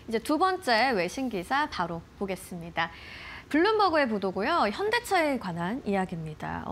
이제 두 번째 외신 기사 바로 보겠습니다. 블룸버그의 보도고요. 현대차에 관한 이야기입니다.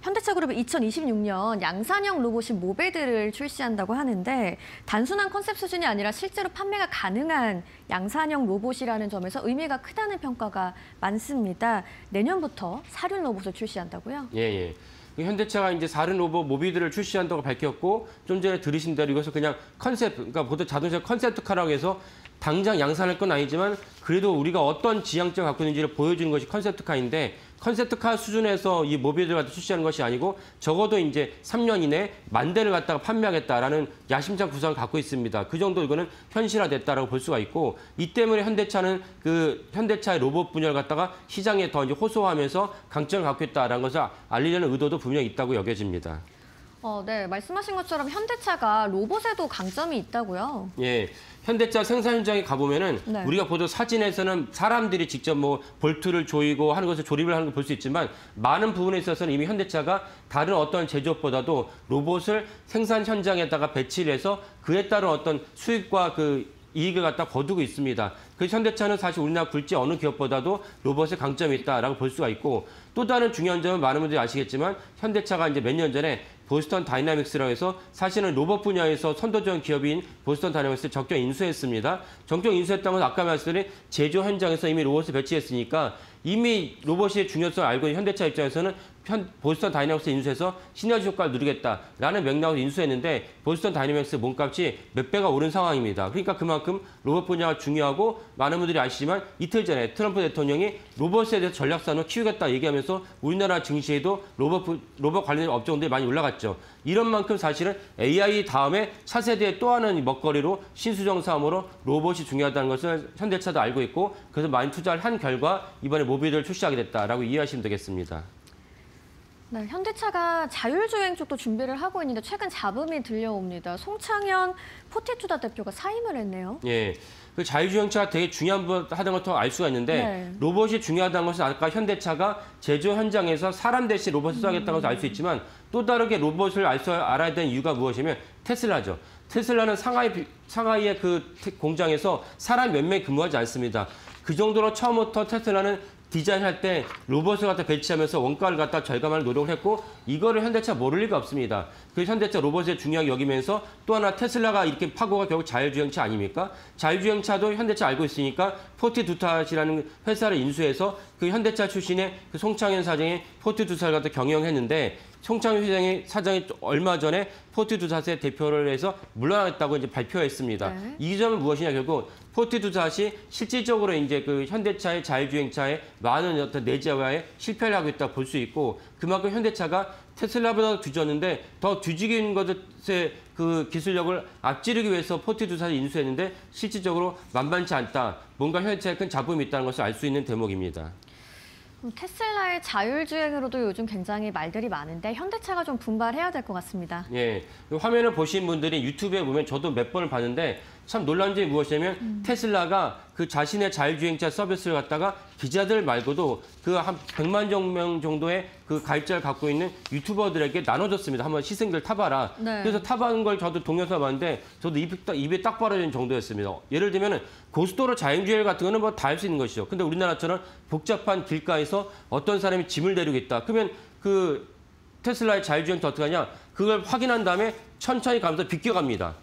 현대차 그룹이 2026년 양산형 로봇인 모베드를 출시한다고 하는데 단순한 컨셉 수준이 아니라 실제로 판매가 가능한 양산형 로봇이라는 점에서 의미가 크다는 평가가 많습니다. 내년부터 사륜 로봇을 출시한다고요? 예. 현대차가 이제 사륜 로봇 모비드를 출시한다고 밝혔고 좀 전에 들으신 대로 이것을 그냥 컨셉, 그러니까 보통 자동차 컨셉트카라고 해서 당장 양산할 건 아니지만 그래도 우리가 어떤 지향점을 갖고 있는지를 보여주는 것이 컨셉트카인데 컨셉트카 수준에서 이 모비드를 갖다 출시하는 것이 아니고 적어도 이제 3년 이내에 10,000대를 갖다가 판매하겠다라는 야심찬 구상을 갖고 있습니다. 그 정도 이거는 현실화됐다라고 볼 수가 있고 이 때문에 현대차는 그 현대차의 로봇 분야를 갖다가 시장에 더 이제 호소하면서 강점을 갖고 있다라는 것을 알리려는 의도도 분명히 있다고 여겨집니다. 네, 말씀하신 것처럼 현대차가 로봇에도 강점이 있다고요? 예. 현대차 생산 현장에 가보면은 네. 우리가 보던 사진에서는 사람들이 직접 뭐 볼트를 조이고 하는 것을 조립을 하는 걸 볼 수 있지만 많은 부분에 있어서는 이미 현대차가 다른 어떤 제조업보다도 로봇을 생산 현장에다가 배치를 해서 그에 따른 어떤 수익과 그 이익을 갖다 거두고 있습니다. 그래서 현대차는 사실 우리나라 굴지 어느 기업보다도 로봇에 강점이 있다라고 볼 수가 있고 또 다른 중요한 점은 많은 분들이 아시겠지만 현대차가 이제 몇 년 전에 보스턴 다이나믹스라고 해서 사실은 로봇 분야에서 선도적 기업인 보스턴 다이나믹스를 적격 인수했습니다. 적격 인수했다는 건 아까 말씀드린 제조 현장에서 이미 로봇을 배치했으니까 이미 로봇의 중요성을 알고 있는 현대차 입장에서는 보스턴 다이나믹스 인수해서 시너지 효과를 누리겠다라는 맥락으로 인수했는데 보스턴 다이나믹스 몸값이 몇 배가 오른 상황입니다. 그러니까 그만큼 로봇 분야가 중요하고 많은 분들이 아시지만 이틀 전에 트럼프 대통령이 로봇에 대해서 전략산업 키우겠다 얘기하면서 우리나라 증시에도 로봇 관련 업종들이 많이 올라갔죠. 이런 만큼 사실은 AI 다음에 차세대의 또 하나의 먹거리로 신수정 사업으로 로봇이 중요하다는 것을 현대차도 알고 있고 그래서 많이 투자를 한 결과 이번에 모비드를 출시하게 됐다라고 이해하시면 되겠습니다. 네, 현대차가 자율주행 쪽도 준비를 하고 있는데 최근 잡음이 들려옵니다. 송창현 포티투다 대표가 사임을 했네요. 예, 그 자율주행차가 되게 중요하다는 것도 알 수가 있는데 네. 로봇이 중요하다는 것은 아까 현대차가 제조 현장에서 사람 대신 로봇을 써야겠다는 것을 알 수 있지만 또 다르게 로봇을 알아야 되는 이유가 무엇이면 테슬라죠. 테슬라는 상하이의 그 공장에서 사람 몇 명이 근무하지 않습니다. 그 정도로 처음부터 테슬라는 디자인할 때 로봇을 갖다 배치하면서 원가를 갖다 절감할 노력을 했고 이거를 현대차 모를 리가 없습니다. 그 현대차 로봇에 중요하게 여기면서 또 하나 테슬라가 이렇게 파고가 결국 자율주행차 아닙니까? 자율주행차도 현대차 알고 있으니까 포티두탓이라는 회사를 인수해서 그 현대차 출신의 그 송창현 사장이 포티두탓을 갖다 경영했는데 송창현 사장이 얼마 전에 포티두탓의 대표를 해서 물러나겠다고 이제 발표했습니다. 네. 이 점은 무엇이냐 결국 포티두탓이 실질적으로 이제 그 현대차의 자율주행차에 많은 어떤 내재화에 실패를 하고 있다 볼 수 있고 그만큼 현대차가 테슬라보다 뒤졌는데 더 뒤지긴 것의 그 기술력을 앞지르기 위해서 포티두탓을 인수했는데 실질적으로 만만치 않다. 뭔가 현대차에 큰 잡음이 있다는 것을 알 수 있는 대목입니다. 테슬라의 자율주행으로도 요즘 굉장히 말들이 많은데 현대차가 좀 분발해야 될 것 같습니다. 예, 화면을 보신 분들이 유튜브에 보면 저도 몇 번을 봤는데 참 놀라운 점이 무엇이냐면 테슬라가 그 자신의 자율주행차 서비스를 갖다가 기자들 말고도 그 한 100만 명 정도의 그 가입자를 갖고 있는 유튜버들에게 나눠줬습니다. 한번 시승기를 타봐라. 네. 그래서 타봐는 걸 저도 동영상 봤는데 저도 입에 딱 벌어지는 정도였습니다. 예를 들면 고속도로 자율주행 같은 거는 뭐 다 할 수 있는 것이죠. 근데 우리나라처럼 복잡한 길가에서 어떤 사람이 짐을 데리겠다. 그러면 그 테슬라의 자율주행차 어떻게 하냐? 그걸 확인한 다음에 천천히 가면서 비껴갑니다.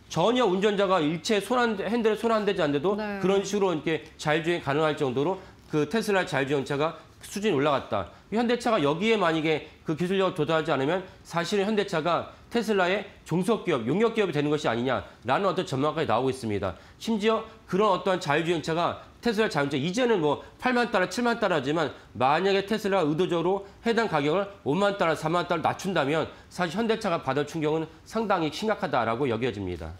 전혀 운전자가 일체 핸들에 손 안 대지 않는데도 네. 그런 식으로 이렇게 자율주행이 가능할 정도로 그 테슬라 자율주행차가 수준이 올라갔다. 현대차가 여기에 만약에 그 기술력을 도달하지 않으면 사실은 현대차가 테슬라의 종속기업, 용역기업이 되는 것이 아니냐라는 어떤 전망까지 나오고 있습니다. 심지어 그런 어떤 자율주행차가 테슬라 자율주행차 이제는 뭐 8만 달러, 7만 달러지만 만약에 테슬라가 의도적으로 해당 가격을 5만 달러, 4만 달러 낮춘다면 사실 현대차가 받을 충격은 상당히 심각하다라고 여겨집니다.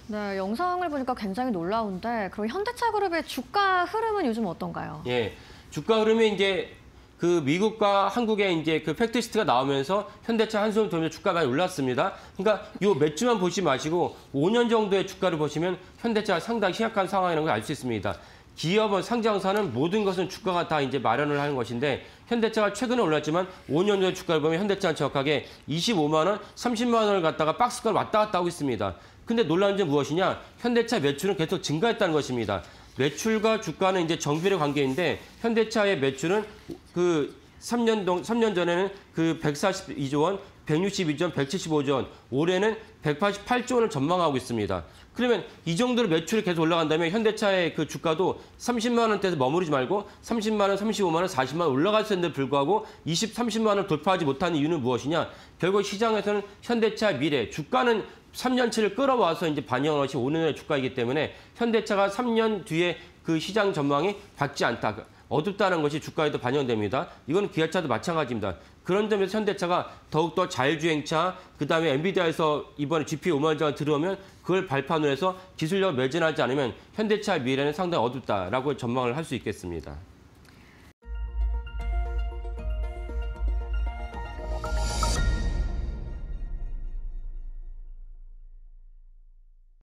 네, 영상을 보니까 굉장히 놀라운데 그럼 현대차 그룹의 주가 흐름은 요즘 어떤가요? 예, 주가 흐름이 이제 그 미국과 한국의 이제 그 팩트시트가 나오면서 현대차 한숨을 돌면서 주가가 많이 올랐습니다. 그러니까 요 몇 주만 보지 마시고 5년 정도의 주가를 보시면 현대차가 상당히 심각한 상황이라는 걸 알 수 있습니다. 기업은 상장사는 모든 것은 주가가 다 이제 마련을 하는 것인데 현대차가 최근에 올랐지만 5년 전의 주가를 보면 현대차는 정확하게 25만 원, 30만 원을 갖다가 박스권 왔다 갔다 하고 있습니다. 근데 놀라운 점은 무엇이냐? 현대차 매출은 계속 증가했다는 것입니다. 매출과 주가는 이제 정비례 관계인데 현대차의 매출은 그 3년 전에는 그 142조 원, 162조 원, 175조 원, 올해는 188조 원을 전망하고 있습니다. 그러면 이 정도로 매출이 계속 올라간다면 현대차의 그 주가도 30만 원대에서 머무르지 말고 30만 원, 35만 원, 40만 원 올라갔었는데 불구하고 30만 원을 돌파하지 못하는 이유는 무엇이냐? 결국 시장에서는 현대차 미래, 주가는 3년치를 끌어와서 이제 반영한 것이 5년의 주가이기 때문에 현대차가 3년 뒤에 그 시장 전망이 밝지 않다. 어둡다는 것이 주가에도 반영됩니다. 이건 기아차도 마찬가지입니다. 그런 점에서 현대차가 더욱더 자율주행차, 그다음에 엔비디아에서 이번에 GPU 5만 장을 들어오면 그걸 발판으로 해서 기술력을 매진하지 않으면 현대차 미래는 상당히 어둡다라고 전망을 할 수 있겠습니다.